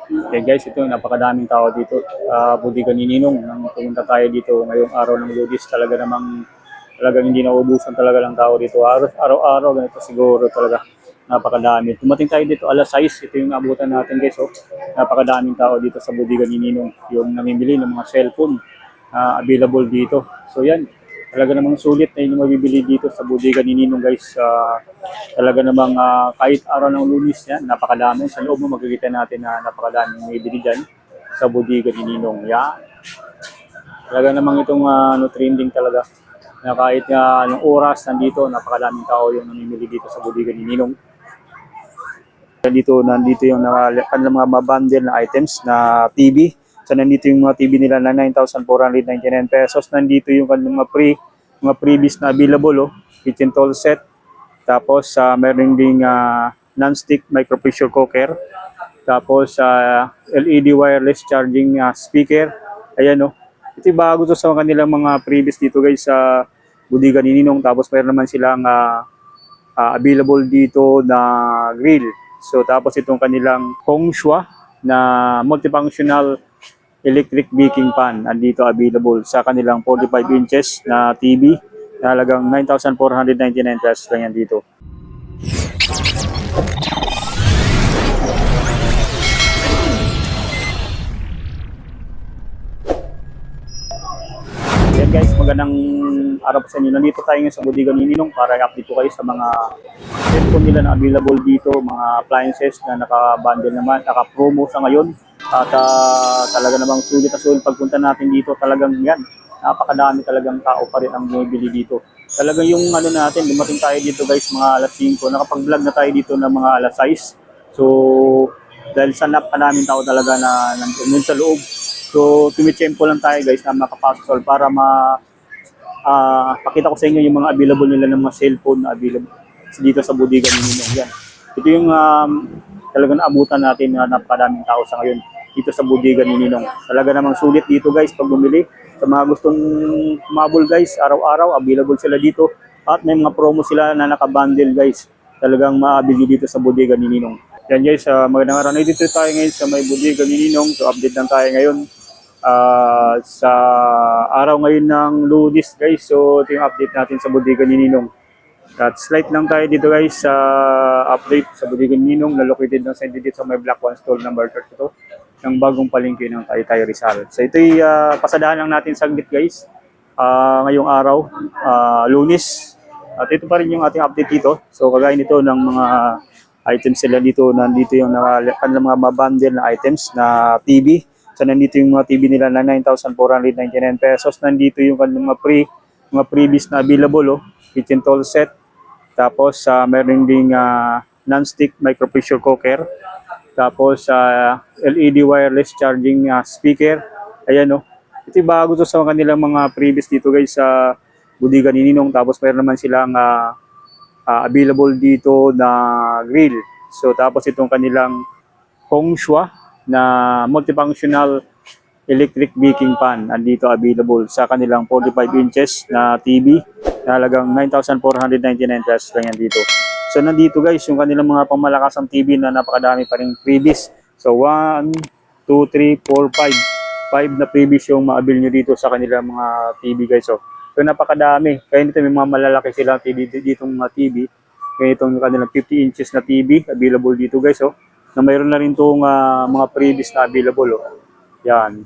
Okay guys, ito napakadaming tao dito. Budigan ni Ninong. Nang pumunta tayo dito ngayong araw ng Ludis, talagang hindi nauubusan talaga ng tao dito. Araw-araw ganito siguro talaga. Napakadami. Tumating tayo dito alas 6. Ito yung abutan natin guys. Oh. Napakadaming tao dito sa Budigan ni Ninong. Yung namimili ng mga cellphone available dito. So yan, talaga namang sulit na yung mabibili dito sa Budigan ni Ninong guys. Talaga namang kahit araw ng Lunes yan, napakadami. Sa loob mo makikita natin na napakadaming mabibili dyan sa Budigan ni Ninong. Yan. Talaga namang itong trending talaga. Na kahit anong oras nandito, napakadaming tao yung namimili dito sa Budigan ni Ninong. Nandito yung kanilang mga mabundle na items na TV. So nandito yung mga TV nila na 9,499 pesos. Nandito yung kanilang mga previous na available, oh. Kitchen tool set. Tapos meron ding non-stick micro pressure cooker. Tapos LED wireless charging speaker. Ayan, oh. Ito yung bago to sa kanilang mga previous dito guys sa Budigan ni Ninong. Tapos meron naman silang available dito na grill. So tapos itong kanilang Hongshuo na multifunctional electric baking pan andito available sa kanilang 45 inches na TV na halagang 9,499 pesos lang yan dito. Yan guys, magandang araw po sa inyo. Nandito tayo ngayon sa Budigan ni Ninong para i-update ko kayo sa mga cellphone nila na available dito, mga appliances na naka-bundle naman, naka-promo sa ngayon. At talaga namang sulit na sulit pagpunta natin dito, talagang yan. Napakadami talagang tao pa rin ang bumibili dito. Talagang yung natin, dumating tayo dito guys mga alas 5, nakapag-vlog na tayo dito ng mga alas 6. So, dahil sa napakadaming tao talaga na nandun sa loob. So, tumitsempo lang tayo guys na makapasok para pakita ko sa inyo yung mga available nila ng mga cellphone na available dito sa Budigan ni Ninong. Yan. Ito yung talagang naabutan natin na napakadaming tao sa ngayon dito sa Budigan ni Ninong. Talaga namang sulit dito guys pag bumili. Sa mga gustong mabul guys, araw-araw available sila dito. At may mga promo sila na nakabundle guys. Talagang maabili dito sa Budigan ni Ninong. Yan guys, magandang araw. Dito tayo ngayon sa may Budigan ni Ninong. So update lang tayo ngayon. Sa araw ngayon ng Lunes guys, so ito yung update natin sa Budigan ni Ninong. At slight lang tayo dito guys sa update sa Budigan ni Ninong na located ng dito sa may Block 1 stall number 32 ng bagong palengke ng Taytay Rizal. So ito yung pasadahan lang natin saglit guys ngayong araw, Lunes. At ito pa rin yung ating update dito. So kagaya nito ng mga items sila dito, nandito yung kanilang mga mabundle na items na TV. So nandito yung mga TV nila na 9,499 pesos. Nandito yung kanilang mga previous na available, oh. Kitchen tool set. Tapos meron ding non-stick micro pressure cooker. Tapos LED wireless charging speaker. Ayan, oh. Ito yung bago to sa kanilang mga previous dito guys sa Budigan ni Ninong. Tapos meron naman silang available dito na grill. So tapos itong kanilang Hongshuo na multifunctional electric baking pan andito available sa kanilang 45 inches na TV na halagang 9,499 pesos lang yan dito. So nandito guys yung kanilang mga pangmalakasang TV na napakadami pa rin previous. So 1, 2, 3, 4, 5 na previous yung maabil nyo dito sa kanilang mga TV guys. So napakadami. Kaya dito may mga malalaki silang TV ditong mga TV. Kaya itong kanilang 50 inches na TV available dito guys. So na mayroon na rin itong mga previous na available. Oh. Yan.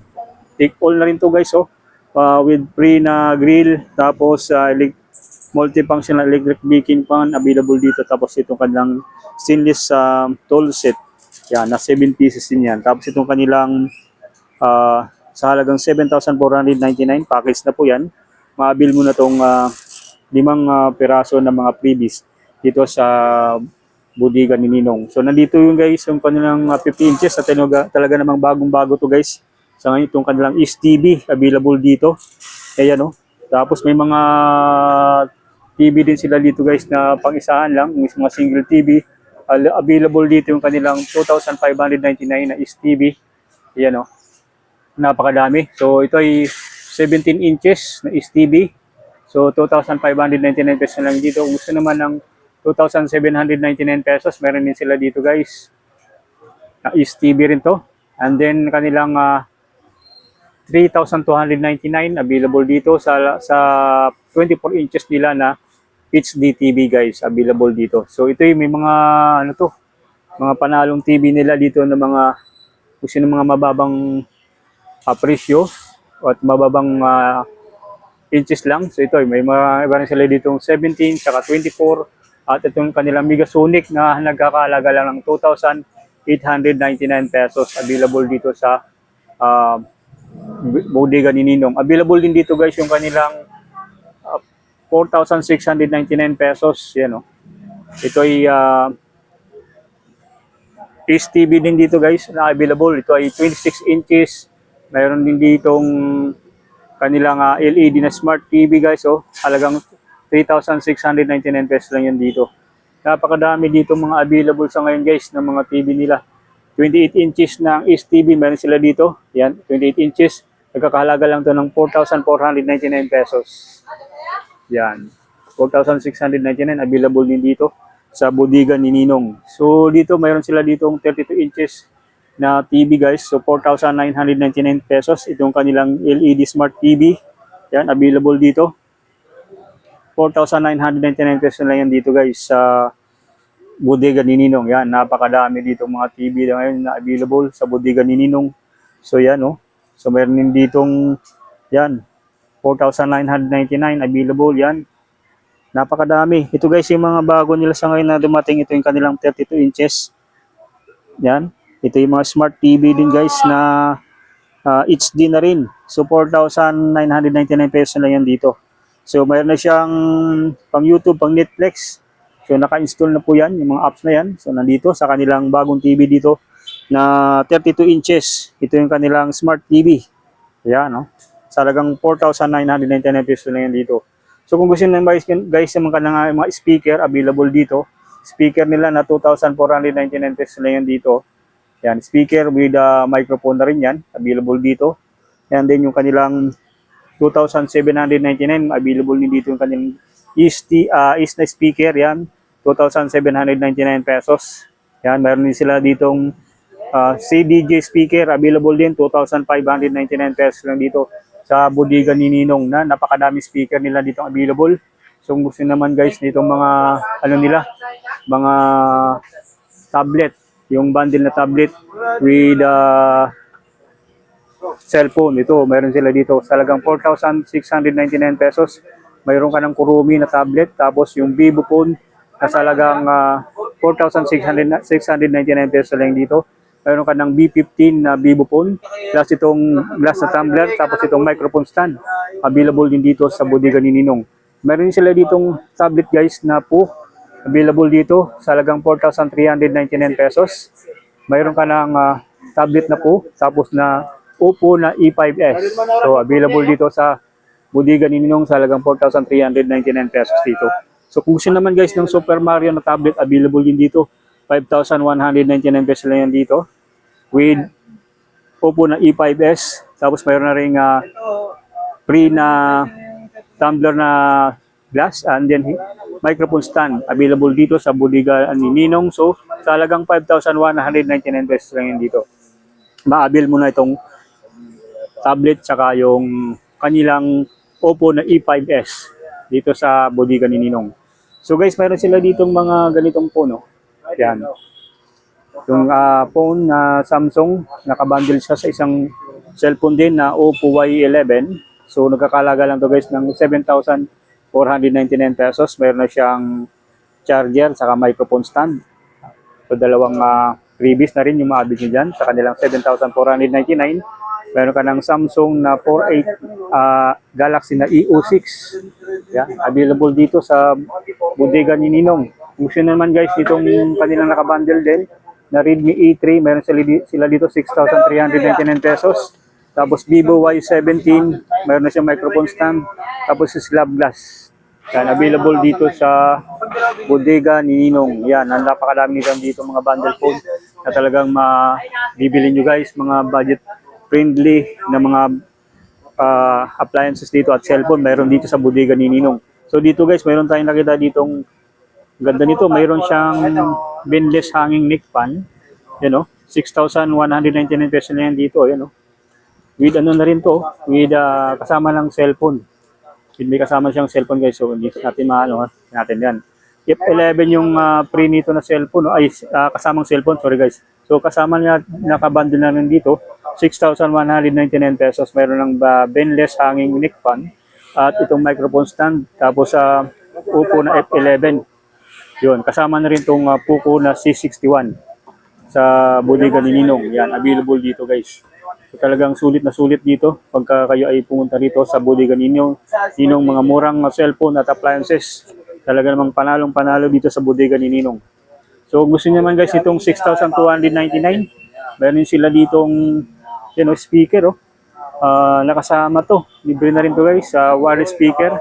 Take all na rin to guys. Oh. With free na grill. Tapos multifunctional electric baking pan available dito. Tapos itong kanilang stainless tool set. Yan. Na 7 pieces din yan. Tapos itong kanilang sa halagang 7,499 package na po yan. Maabil mo na itong 5 piraso ng mga previous dito sa Budigan ni Ninong. So nandito yung guys yung kanilang 50 inches na talaga namang bagong-bago to guys. Sa ngayon itong kanilang TV available dito. Ayan, oh. Tapos may mga TV din sila dito guys na pang-isahan lang, mga single TV. Available dito yung kanilang 2,599 na TV. Ayan, oh. Napakadami. So ito ay 17 inches na TV. So 2,599 pesos na lang dito. Kung gusto naman ng 2,799 pesos. Meron din sila dito guys. Na TV rin to. And then kanilang 3,299 available dito sa 24 inches nila na HD TV guys, available dito. So ito yung may mga ano to, mga panalong TV nila dito na mga kung sino mga mababang presyo at mababang inches lang. So ito may mga iba rin sila dito 17 saka 24 at itong kanilang Megasonic na nagkakahalaga lang ng 2,899 pesos available dito sa bodega ni Ninong. Available din dito guys yung kanilang 4,699 pesos. Yan o. Ito ay TV din dito guys na available. Ito ay 26 inches. Mayroon din ditong kanilang LED na smart TV guys. Oh. Halagang 3,699 pesos lang yan dito. Napakadami dito mga available sa ngayon guys ng mga TV nila. 28 inches ng STV meron sila dito. Yan, 28 inches. Nagkakahalaga lang to ng 4,499 pesos. Yan. 4,699 available din dito sa bodega ni Ninong. So dito mayroon sila ditong 32 inches na TV guys. So 4,999 pesos. Itong kanilang LED Smart TV. Yan, available dito. 4,999 pesos lang yan dito guys sa bodega ni Ninong. Yan, napakadami dito mga TV na ngayon na available sa bodega ni Ninong. So yan oh. So mayroon din ditong yan 4,999 available yan. Napakadami. Ito guys yung mga bago nila sa ngayon na dumating. Ito yung kanilang 32 inches. Yan. Ito yung mga smart TV din guys na HD na rin. So 4,999 pesos na yan dito. So mayroon na siyang pang YouTube, pang Netflix. So naka-install na po yan, yung mga apps na yan. So nandito sa kanilang bagong TV dito na 32 inches. Ito yung kanilang smart TV. Yan, no? Salagang 4,999 pesos na yan dito. So kung gusto nyo guys yung mga speaker available dito. Speaker nila na 2,499 pesos na yan dito. Yan, speaker with microphone na rin yan. Available dito. And then yung kanilang 2,799 available din dito yung kanilang is na speaker. Yan, 2,799 pesos. Yan, meron din sila ditong CDJ speaker available din 2,599 pesos lang dito sa bodega ni Ninong na napakadami speaker nila dito available. So kung gusto naman guys nitong mga ano nila, mga tablet, yung bundle na tablet with cellphone, ito meron sila dito sa halagang 4,699 pesos. Mayroon ka ng Kurumi na tablet, tapos yung Vivo phone na sa halagang 4,699 pesos lang dito. Mayroon ka ng B15 na Vivo phone, plus itong glass na tumbler, tapos itong microphone stand. Available din dito sa bodega ni Ninong. Meron din sila ditong tablet guys na po. Available dito sa halagang 4,399 pesos. Mayroon ka ng tablet na po, tapos na Oppo na E5S. So available dito sa bodega ni Ninong sa halagang 4,399 pesos dito. So kung gusto naman guys ng Super Mario na tablet, available din dito. 5,199 pesos lang yan dito with Oppo na E5S. Tapos mayroon na rin free na tumbler na glass and then microphone stand available dito sa bodega ni Ninong. So sa halagang 5,199 pesos lang yan dito. Ma-avail mo na itong tablet tsaka yung kanilang Oppo na E5S dito sa bodega ni Ninong. So guys, mayroon sila ditong mga ganitong phone, no? Yan. Yung phone na Samsung, nakabundle siya sa isang cellphone din na Oppo Y11. So nagkakalaga lang to guys ng 7,499 pesos. Mayroon na siyang charger saka microphone stand. So dalawang freebies na rin yung maabig nyo dyan sa kanilang 7,499. Meron ka ng Samsung na 4A Galaxy na EO6. Yan, available dito sa bodega ni Ninong. Kung gusto naman guys, itong kanilang nakabundle din na Redmi E3, meron sila dito 6,399 pesos. Tapos Vivo Y17, meron na siyang microphone stand. Tapos slab glass. Yan, available dito sa bodega ni Ninong. Yan, napakadami nito dito mga bundle phone na talagang mabibili nyo guys, mga budget friendly na mga appliances dito at cellphone mayroon dito sa bodega ni Ninong. So dito guys, mayroon tayong nakita ditong ganda nito. Mayroon siyang binless hanging neck fan. You know? 6,199 pesos na yan dito. Ayan, oh. With ano na rin to, with kasama ng cellphone. May kasama siyang cellphone guys, so hindi natin maano natin yan. If 11 yung free nito na cellphone, no? Ay kasamang cellphone, sorry guys. So kasama niya, nakabundle na rin dito, 6,199 pesos. Mayroon ng Benless hanging neck fan at itong microphone stand. Tapos Oppo na F11. Yun, kasama na rin itong Poco na C61 sa bodega ni Ninong. Yan, available dito guys. So, talagang sulit na sulit dito pagka kayo ay pumunta dito sa bodega ninyo. Ninong, mga murang cellphone at appliances. Talaga namang panalong-panalo dito sa bodega ni Ninong. So gusto niyo naman guys itong 6,299. Meron sila ditong speaker. Nakasama to. Libre na rin to guys. Wireless speaker,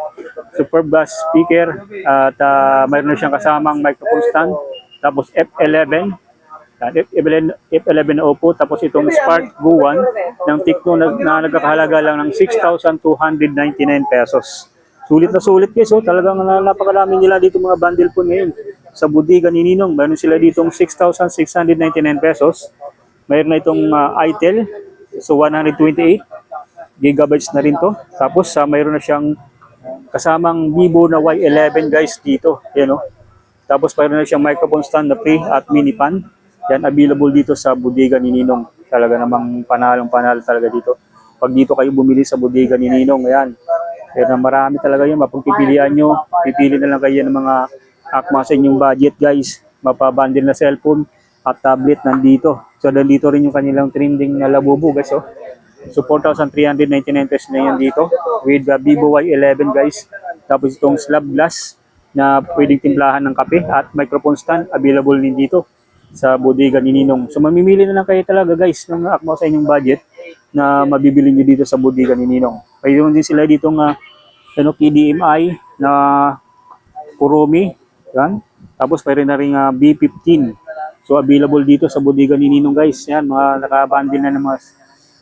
super bass speaker, at mayroon na siyang kasamang microphone stand. Tapos F11. F11 na Oppo, tapos itong Spark Go 1 ng Tecno na nagkakahalaga lang ng 6,299 pesos. Sulit na sulit guys, talagang napakarami nila dito mga bundle po ngayon sa bodega ni Ninong. Mayroon sila ditong 6,699 pesos. Mayroon na itong Itel, so 128 gigabytes na rin to. Tapos mayroon na siyang kasamang Vivo na Y11 guys dito. Yan, Tapos mayroon na siyang microphone stand na free at mini pan. Yan, available dito sa bodega ni Ninong. Talaga namang panalong-panalo talaga dito. Pag dito kayo bumili sa bodega ni Ninong, ayan. Pero marami talaga yun. Mapagpipilian nyo. Pipili na lang kayo ng mga akma sa inyong budget, guys. Mapabundle na cellphone at tablet nandito. So, nandito rin yung kanilang trending na labubo, guys. So, 4,399 pesos na yan dito. With the Vivo Y11, guys. Tapos itong slab glass na pwedeng timplahan ng kape at microphone stand available din dito sa bodega ni Ninong. So mamimili na lang kayo talaga guys ng akma sa inyong budget na mabibili nyo dito sa bodega ni Ninong. Mayroon din sila dito ng PDMI na Kuromi. Yan. Tapos mayroon na rin B15. So available dito sa bodega ni Ninong guys. Yan, mga nakabundle na ng mga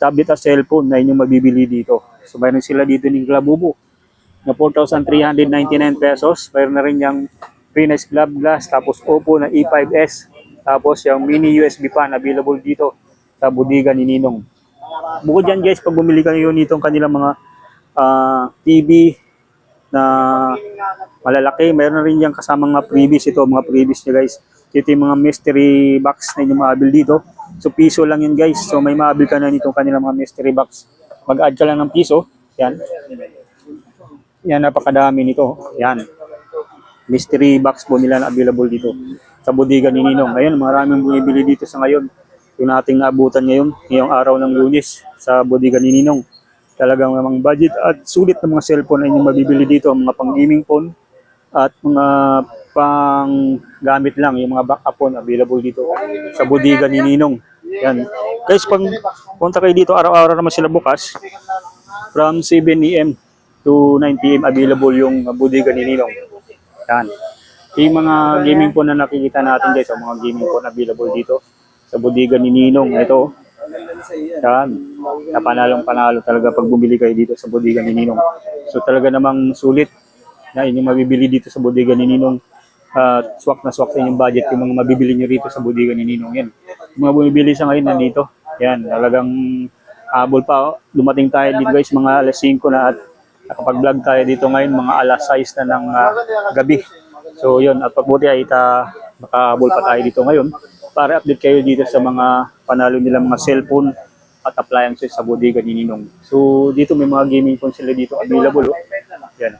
tablet at cellphone na inyong mabibili dito. So mayroon sila dito ng Labubo na 4,399 pesos. Mayroon na rin yung Phoenix Club Glass. Tapos Oppo na E5S. Tapos yung mini USB fan available dito sa bodega ni Ninong. Bukod dyan guys, pag bumili kayo nitong kanilang mga TV na malalaki, mayroon na rin yung kasamang mga previous ito, mga previous nyo guys. Ito yung mga mystery box na inyong maabil dito. So piso lang yun guys. So may maabil ka na nitong kanilang mga mystery box. Mag-add ka lang ng piso. Yan. Yan, napakadami nito. Yan. Mystery box po nila na available dito sa bodega ni Ninong. Ngayon, maraming bumibili dito sa ngayon. Yung ating naabutan ngayon, ngayong araw ng Lunes sa bodega ni Ninong. Talagang mga budget at sulit na mga cellphone ay yung mabibili dito, mga pang gaming phone at mga pang gamit lang, yung mga backup phone available dito sa bodega ni Ninong. Yan. Guys, pag punta kayo dito, araw-araw naman sila bukas from 7 AM to 9 PM available yung bodega ni Ninong. Yan. Yung mga gaming phone na nakikita natin guys, mga gaming phone available dito sa bodega ni Ninong. Ito. Yan. Napanalong-panalo talaga pag bumili kayo dito sa bodega ni Ninong. So talaga namang sulit na inyong mabibili dito sa bodega ni Ninong. Swak na swak sa inyong budget yung mga mabibili nyo rito sa bodega ni Ninong. Yan. Yung mga bumibili sa ngayon nandito. Yan. Talagang habol pa. Dumating tayo dito guys mga alas 5 na at nakapag-vlog tayo dito ngayon mga alas 6 na ng gabi. So yun, at pagbuti ay makahabol pa tayo dito ngayon para update kayo dito sa mga panalo nila mga cellphone at appliances sa bodega ni Ninong. So dito may mga gaming phone sila dito available. Yan.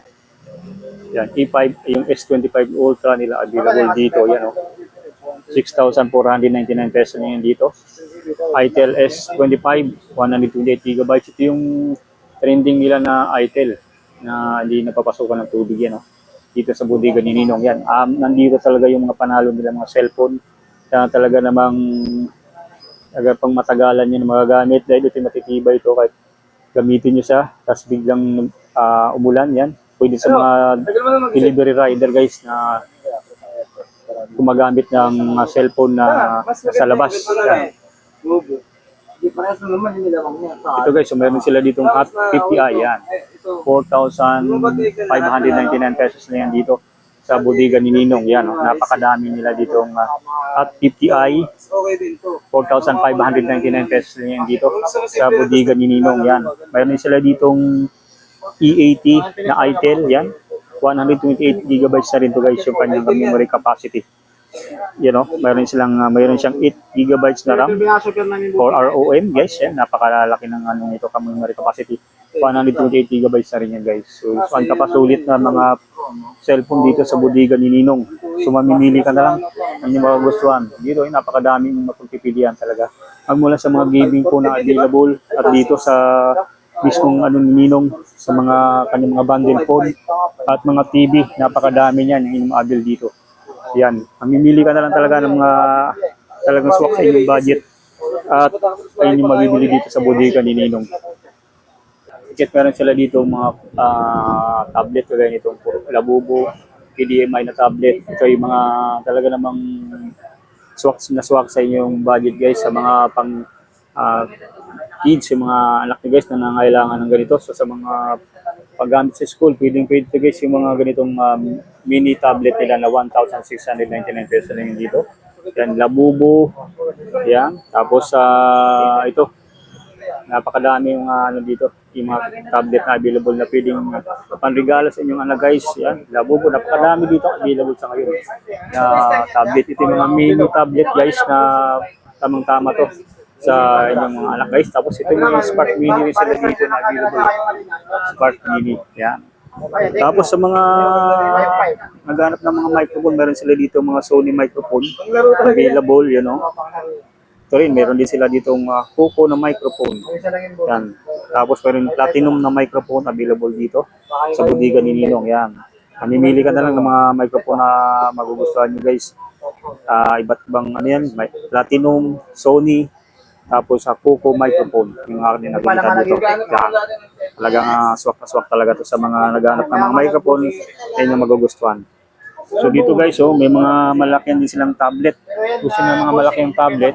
Yan, E5, yung S25 Ultra nila available dito. Yan 6,499 pesos na yan dito. Itel S25, 128 GB. Ito yung trending nila na Itel na hindi napapasukan ng tubig yan. Dito sa bodega ni Ninong yan. Nandito talaga yung mga panalo nila mga cellphone. Kaya talaga namang pang matagalan yun magagamit dahil ito matitibay ito kahit gamitin nyo siya tapos biglang umulan yan. Pwede sa mga delivery rider guys na gumagamit ng cellphone na sa labas. Yan. Ito guys, so meron sila ditong Hot 50i yan. 4,599 pesos na yan dito sa bodega ni Ninong. Yan, napakadami nila ditong at 50i, 4,599 pesos lang yan dito sa bodega ni Ninong. Yan, mayroon din sila ditong E80 na itel. Yan, 128 gigabytes na rin to guys yung kanyang memory capacity. Mayroon siyang 8 gigabytes na RAM for ROM guys. Yan, napakalalaki ng nito memory capacity. 128 gigabytes na rin yan guys. So ang kapasulit na mga cellphone dito sa bodega ni Ninong. So mamimili ka na lang ang inyong magugustuhan. Dito ay napakadaming mapagpipilian talaga. Magmula sa mga gaming po na available at dito sa mismong ni Ninong sa mga kanyang mga bundle phone at mga TV, napakadami niyan yung avail dito. Yan, mamimili ka na lang talaga ng mga talagang swak sa inyong budget at ayun yung mabibili dito sa bodega ni Ninong. Meron sila dito mga tablet kagaya nitong Labubo, PDMI na tablet. Ito yung mga talaga namang swak sa inyong budget guys, sa mga pang kids, yung mga anak nyo guys na nangailangan ng ganito. So sa mga paggamit sa school, pwede guys yung mga ganitong mini tablet nila na 1,699 pesos lang yung dito. Yan, Labubo. Yan. Tapos ito, napakadami yung dito, yung mga tablet na available na pwedeng panregalo sa inyong anak guys. Yan, Labubo, napakadami dito available sa ngayon na tablet. Ito yung mga mini tablet guys na tamang-tama to sa inyong mga anak guys. Tapos ito yung mga Spark Mini rin sila dito na available. Spark Mini, yan. Tapos sa mga naghanap ng mga microphone, meron sila dito mga Sony microphone available, Ito rin, meron din sila ditong Poco na microphone. Yan. Tapos meron Platinum na microphone available dito sa bodega ni Ninong. Yan. Mamimili ka na lang ng mga microphone na magugustuhan nyo guys. Iba't ibang Platinum, Sony, tapos sa Poco microphone. Yung akin din nabilitan dito. Yan. Talagang swak na swak talaga to sa mga naghanap ng mga microphone na yung magugustuhan. So dito guys, may mga malakihan din silang tablet. Gusto nyo mga malaking tablet.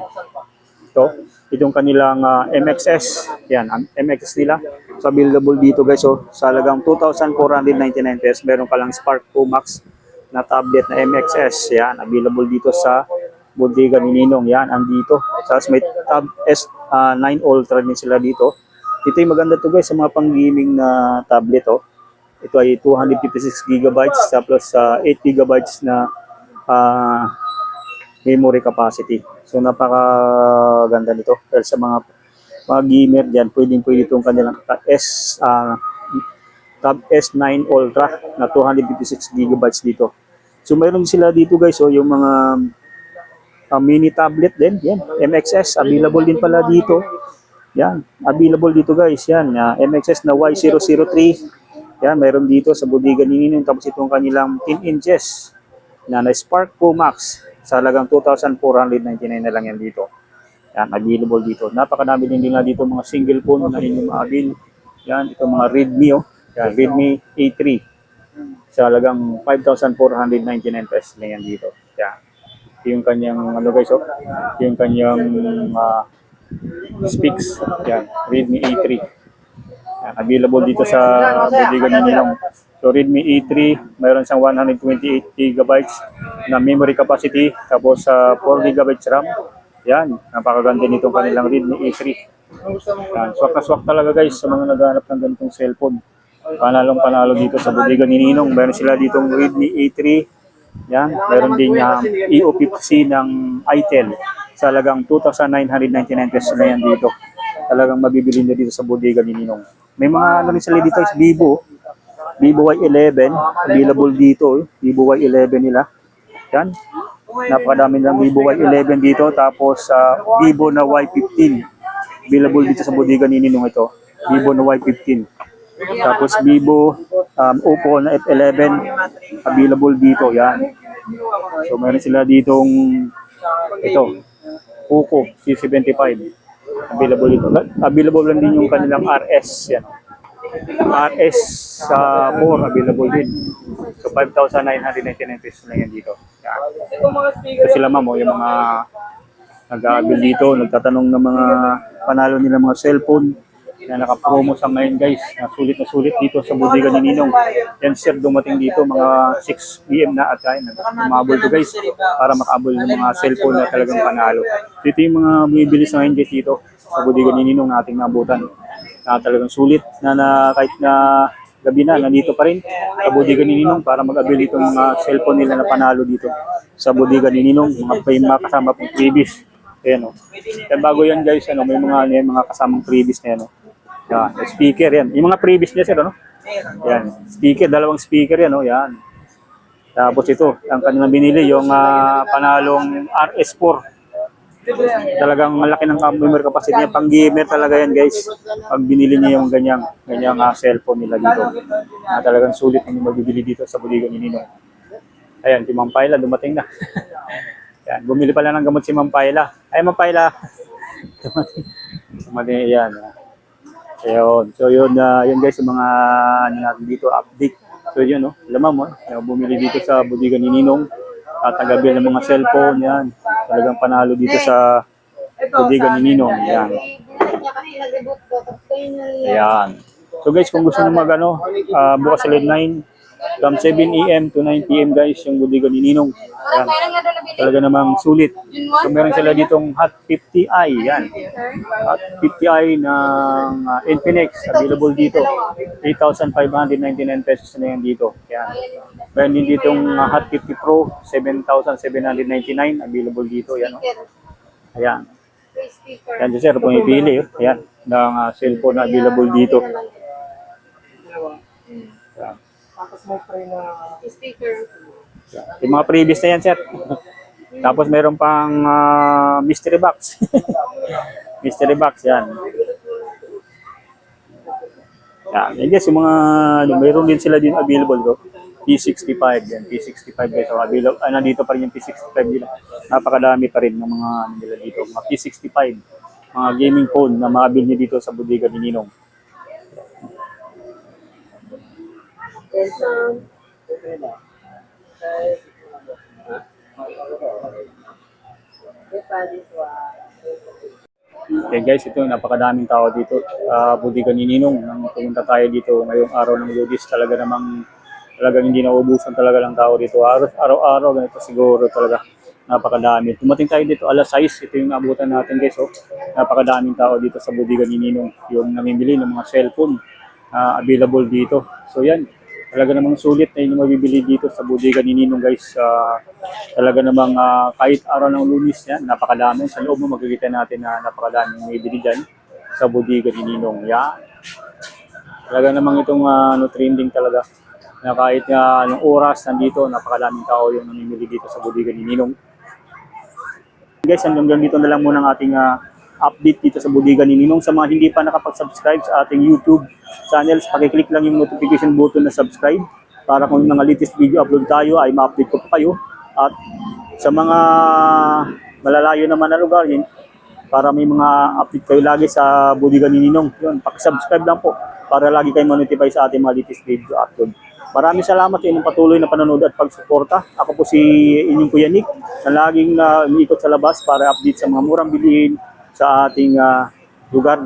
Itong kanilang MXS. Yan, MXS nila. So available dito guys, sa halagang 2,499 pesos. Meron ka lang Spark Pro Max na tablet na MXS. Yan, available dito sa bodega ni Ninong. Yan, andito. Tapos may Tab S9 Ultra din sila dito. Ito yung maganda to guys sa mga pang-gaming na tablet. Ito ay 256 gigabytes tapos 8 gigabytes na memory capacity. So napakaganda nito. Dahil sa mga gamer dyan, pwede itong kanilang Tab S9 Ultra na 256 gigabytes dito. So mayroon sila dito guys, yung mga mini tablet din. Yan, MXS, available din pala dito. Yan, available dito guys. Yan, MXS na Y003. Yan, mayroon dito sa bodega ni Ninong. Tapos itong kanilang 10 inches na Spark Pro Max sa halagang 2,499 na lang yan dito. Yan, available dito. Napakadami din nila dito mga single phone na inyong maabil. Yan, itong mga Redmi, Yan, Redmi A3 sa halagang 5,499 pesos na yan dito. Yan. Yung kanyang guys, yung kanyang specs. Yan, Redmi A3. Yan, available dito sa bodega ni Ninong. So Redmi A3, mayroon siyang 128 gigabytes na memory capacity, tapos 4 gigabytes RAM. Yan, napakaganda nitong kanilang Redmi A3. Yan, swak na swak talaga guys sa mga naghahanap ng ganitong cellphone. Panalong panalo dito sa bodega ni Ninong. Meron sila ditong Redmi A3. Yan, meron din EO50 ng itel sa halagang 2,999 pesos na yan dito. Talagang mabibili nyo dito sa bodega ni Ninong. May mga rin sila dito is Vivo Y11 available dito, Vivo Y11 nila. Yan. Napakadami ng Vivo Y11 dito, tapos Vivo na Y15 available dito sa bodega ni Ninong ito. Vivo na Y15. Tapos Vivo Oppo na F11 available dito. Yan. So meron sila ditong Poco C75 available dito. Available lang din yung kanilang RS. Yan. RS 4 available din. So 5,999 pesos na yan dito. Yan. So sila yung mga nag-aabil dito, nagtatanong ng mga panalo nila mga cellphone. na naka-promo sa ngayon guys, na sulit dito sa bodega ni Ninong. Yan sir, dumating dito mga 6 PM na at kaya umabol to guys para makaabol ng mga cellphone na talagang panalo. So, ito yung mga bumibili sa ngayon guys dito sa bodega ni Ninong na ating nabutan. Na talagang sulit na kahit na gabi na, nandito pa rin sa bodega ni Ninong para mag-avail itong mga cellphone nila na panalo dito sa bodega ni Ninong, mga kasama pong previous. Ayan o. Yan, bago yan guys, may mga kasamang previous na yan o. Yan, speaker yan. Yung mga previous niya sir, ano? Yan, speaker, dalawang speaker yan o. Yan. Tapos ito, ang kanilang binili, yung panalong RS4. Talagang malaki ng memory capacity niya. Pang gamer talaga yan guys. Pag binili niya yung ganyang cellphone nila dito. Talagang sulit yung magbibili dito sa bodega ni Ninong. Ayan, si Ma'am Paila dumating na. Yan, bumili pala ng gamot si Ma'am Paila. Ay, Ma'am Paila. Dumating, yan. Ayun. So yun, yun guys, yung mga natin dito, update. So yun, no? Alam mo, bumili dito sa bodega ni Ninong. Tatagabil ng mga cellphone, yan. Talagang panalo dito sa bodega ni Ninong, yan. Ayan. So guys, kung gusto nyo bukas sa late 9, from 7 AM to 9 PM guys, yung bodega ni Ninong. Yan. Talaga namang sulit. So meron sila ditong Hot 50i, yan. Hot 50i ng Infinix, available dito. 3,599 pesos na yan dito. Yan. Meron din ditong Hot 50 Pro, 7,799, available dito. Yan, ayan. Yan si sir, pumipili. Yan, ng cellphone na available dito. Yan. Yung mga previous na yan, sir. Tapos meron pang mystery box. Mystery box, yan. Yan. And yes, yung mga, mayroon din sila din available do. P65 yan. P65 guys. So, available, nandito pa rin yung P65 nila. Napakadami pa rin ng mga nila dito. Mga P65. Mga gaming phone na maabil niyo dito sa bodega ni Ninong. Okay guys, ito napakadaming tao dito. Bodega ni Ninong. Nang pumunta tayo dito ngayong araw ng Lunes, talagang hindi naubusan talaga ng tao dito. Araw-araw ganito siguro talaga. Napakadami. Tumating tayo dito alas 6. Ito yung abutan natin guys. Oh. Napakadaming tao dito sa bodega ni Ninong. Yung namimili ng mga cellphone available dito. So yan. Talaga namang sulit na yung mabibili dito sa bodega ni Ninong guys. Talaga namang kahit araw ng Lunes yan, napakadami. Sa loob mo magkikita natin na napakadaming mabibili dyan sa bodega ni Ninong. Yan. Talaga namang itong trending talaga. Na kahit anong oras nandito, napakadaming tao yung namimili dito sa bodega ni Ninong. Guys, hanggang dito na lang muna ang ating update dito sa bodega ni Ninong. Sa mga hindi pa nakapag-subscribe sa ating YouTube channels, pakiclick lang yung notification button na subscribe para kung mga latest video upload tayo ay ma-update ko pa kayo. At sa mga malalayo naman na lugar, para may mga update kayo lagi sa bodega ni Ninong, yun, pakisubscribe lang po para lagi kayo ma-notify sa ating mga latest video upload. Maraming salamat sa inyong patuloy na panonood at pagsuporta. Ako po si inyong Kuya Nick na laging umiikot sa labas para update sa mga murang bilihin sa ating lugar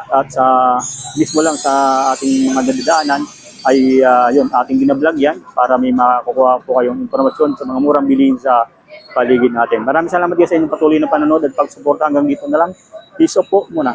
at sa mismo lang sa ating mga dadaanan ay yun, ating binablog yan para may makukuha po kayong informasyon sa mga murang bilihin sa paligid natin. Maraming salamat sa inyong patuloy na panonood at pagsuporta. Hanggang dito na lang. Peace po muna.